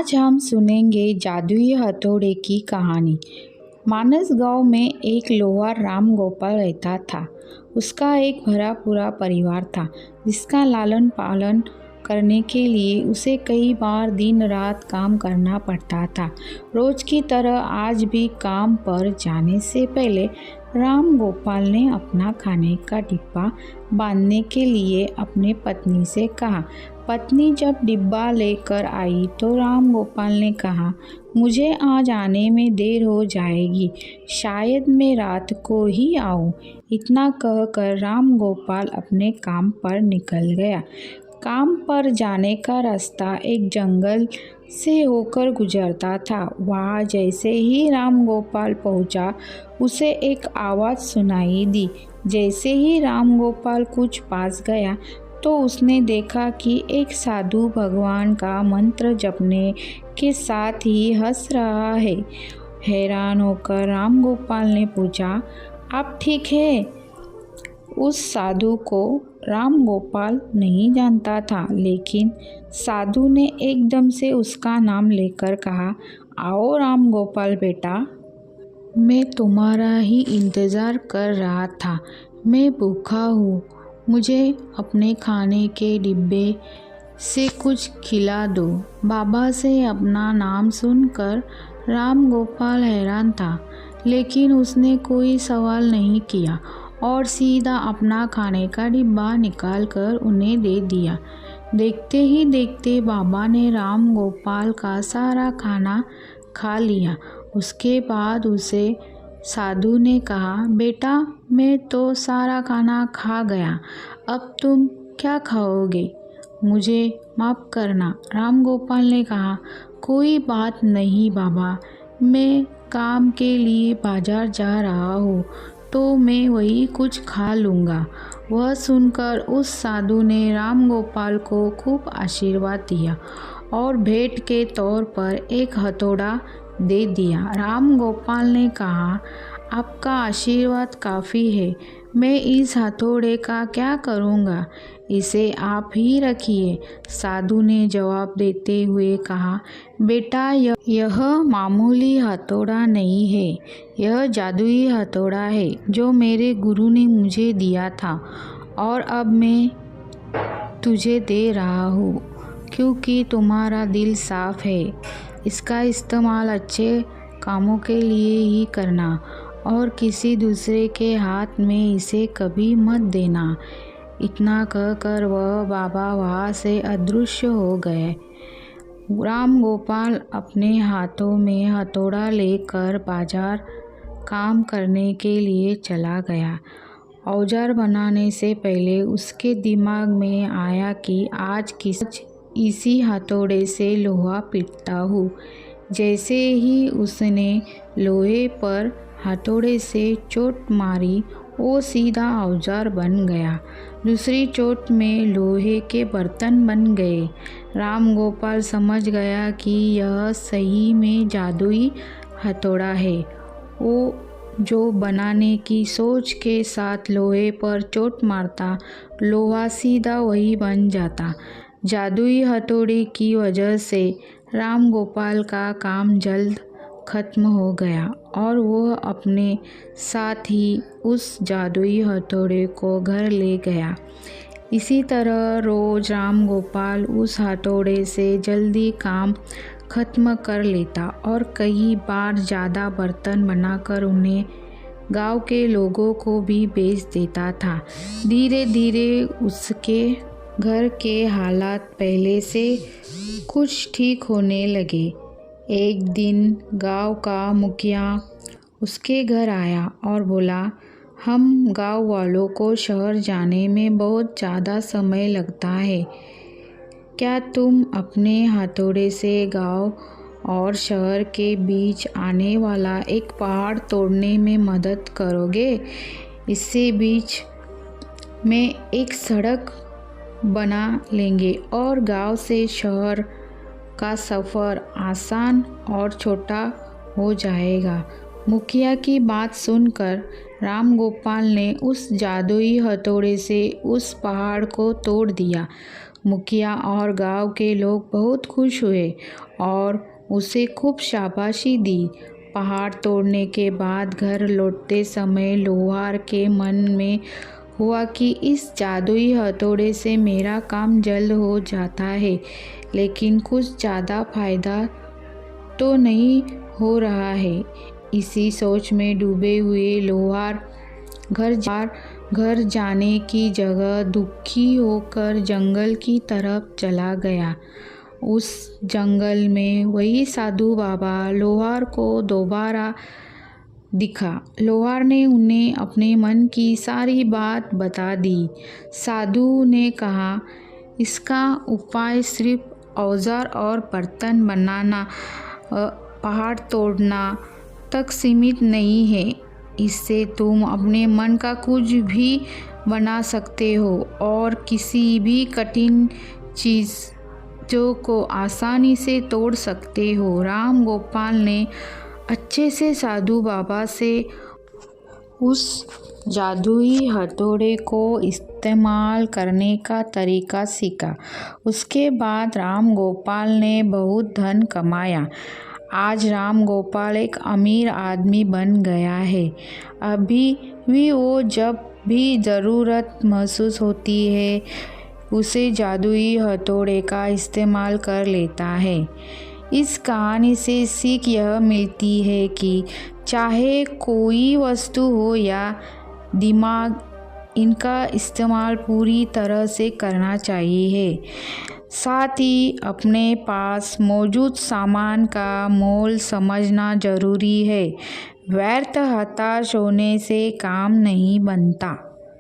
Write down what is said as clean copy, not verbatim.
आज हम सुनेंगे जादुई हथौड़े की कहानी। मानस गांव में एक लोहार राम गोपाल रहता था। उसका एक भरा पूरा परिवार था, जिसका लालन पालन करने के लिए उसे कई बार दिन रात काम करना पड़ता था। रोज की तरह आज भी काम पर जाने से पहले राम गोपाल ने अपना खाने का डिब्बा बांधने के लिए अपने पत्नी से कहा। पत्नी जब डिब्बा लेकर आई तो राम गोपाल ने कहा, मुझे आज आने में देर हो जाएगी, शायद मैं रात को ही आऊँ। इतना कहकर राम गोपाल अपने काम पर निकल गया। काम पर जाने का रास्ता एक जंगल से होकर गुजरता था। वहाँ जैसे ही राम गोपाल पहुँचा, उसे एक आवाज़ सुनाई दी। जैसे ही राम गोपाल कुछ पास गया तो उसने देखा कि एक साधु भगवान का मंत्र जपने के साथ ही हंस रहा है। हैरान होकर राम गोपाल ने पूछा, आप ठीक है? उस साधु को राम गोपाल नहीं जानता था, लेकिन साधु ने एकदम से उसका नाम लेकर कहा, आओ राम गोपाल बेटा, मैं तुम्हारा ही इंतज़ार कर रहा था। मैं भूखा हूँ, मुझे अपने खाने के डिब्बे से कुछ खिला दो। बाबा से अपना नाम सुनकर राम गोपाल हैरान था, लेकिन उसने कोई सवाल नहीं किया और सीधा अपना खाने का डिब्बा निकालकर उन्हें दे दिया। देखते ही देखते बाबा ने राम गोपाल का सारा खाना खा लिया। उसके बाद उसे साधु ने कहा, बेटा, मैं तो सारा खाना खा गया, अब तुम क्या खाओगे? मुझे माफ़ करना। राम गोपाल ने कहा, कोई बात नहीं बाबा, मैं काम के लिए बाजार जा रहा हूँ, तो मैं वही कुछ खा लूँगा। वह सुनकर उस साधु ने राम गोपाल को खूब आशीर्वाद दिया और भेंट के तौर पर एक हथौड़ा दे दिया। राम गोपाल ने कहा, आपका आशीर्वाद काफ़ी है, मैं इस हथौड़े का क्या करूँगा? इसे आप ही रखिए। साधु ने जवाब देते हुए कहा, बेटा, यह मामूली हथौड़ा नहीं है, यह जादुई हथौड़ा है जो मेरे गुरु ने मुझे दिया था और अब मैं तुझे दे रहा हूँ, क्योंकि तुम्हारा दिल साफ है। इसका इस्तेमाल अच्छे कामों के लिए ही करना और किसी दूसरे के हाथ में इसे कभी मत देना। इतना कहकर वह बाबा वहाँ से अदृश्य हो गए। राम गोपाल अपने हाथों में हथौड़ा लेकर बाजार काम करने के लिए चला गया। औजार बनाने से पहले उसके दिमाग में आया कि आज इसी हथौड़े से लोहा पीटता हूँ। जैसे ही उसने लोहे पर हथौड़े से चोट मारी, वो सीधा औजार बन गया। दूसरी चोट में लोहे के बर्तन बन गए। राम गोपाल समझ गया कि यह सही में जादुई हथौड़ा है। वो जो बनाने की सोच के साथ लोहे पर चोट मारता, लोहा सीधा वही बन जाता। जादुई हथौड़े की वजह से राम गोपाल का काम जल्द खत्म हो गया और वह अपने साथ ही उस जादुई हथौड़े को घर ले गया। इसी तरह रोज राम गोपाल उस हथौड़े से जल्दी काम खत्म कर लेता और कई बार ज़्यादा बर्तन बनाकर उन्हें गांव के लोगों को भी बेच देता था। धीरे धीरे उसके घर के हालात पहले से कुछ ठीक होने लगे। एक दिन गांव का मुखिया उसके घर आया और बोला, हम गांव वालों को शहर जाने में बहुत ज़्यादा समय लगता है, क्या तुम अपने हथौड़े से गांव और शहर के बीच आने वाला एक पहाड़ तोड़ने में मदद करोगे? इससे बीच में एक सड़क बना लेंगे और गांव से शहर का सफ़र आसान और छोटा हो जाएगा। मुखिया की बात सुनकर राम गोपाल ने उस जादुई हथौड़े से उस पहाड़ को तोड़ दिया। मुखिया और गांव के लोग बहुत खुश हुए और उसे खूब शाबाशी दी। पहाड़ तोड़ने के बाद घर लौटते समय लोहार के मन में हुआ कि इस जादुई हथौड़े से मेरा काम जल्द हो जाता है, लेकिन कुछ ज़्यादा फायदा तो नहीं हो रहा है। इसी सोच में डूबे हुए लोहार घर जाने की जगह दुखी होकर जंगल की तरफ चला गया। उस जंगल में वही साधु बाबा लोहार को दोबारा दिखा। लोहार ने उन्हें अपने मन की सारी बात बता दी। साधु ने कहा, इसका उपाय सिर्फ औजार और बर्तन बनाना, पहाड़ तोड़ना तक सीमित नहीं है। इससे तुम अपने मन का कुछ भी बना सकते हो और किसी भी कठिन चीज़ों को आसानी से तोड़ सकते हो। राम गोपाल ने अच्छे से साधु बाबा से उस जादुई हथौड़े को इस्तेमाल करने का तरीका सीखा। उसके बाद राम गोपाल ने बहुत धन कमाया। आज राम गोपाल एक अमीर आदमी बन गया है। अभी भी वो जब भी ज़रूरत महसूस होती है उसे जादुई हथौड़े का इस्तेमाल कर लेता है। इस कहानी से सीख यह मिलती है कि चाहे कोई वस्तु हो या दिमाग, इनका इस्तेमाल पूरी तरह से करना चाहिए। साथ ही अपने पास मौजूद सामान का मोल समझना जरूरी है। व्यर्थ हताश होने से काम नहीं बनता।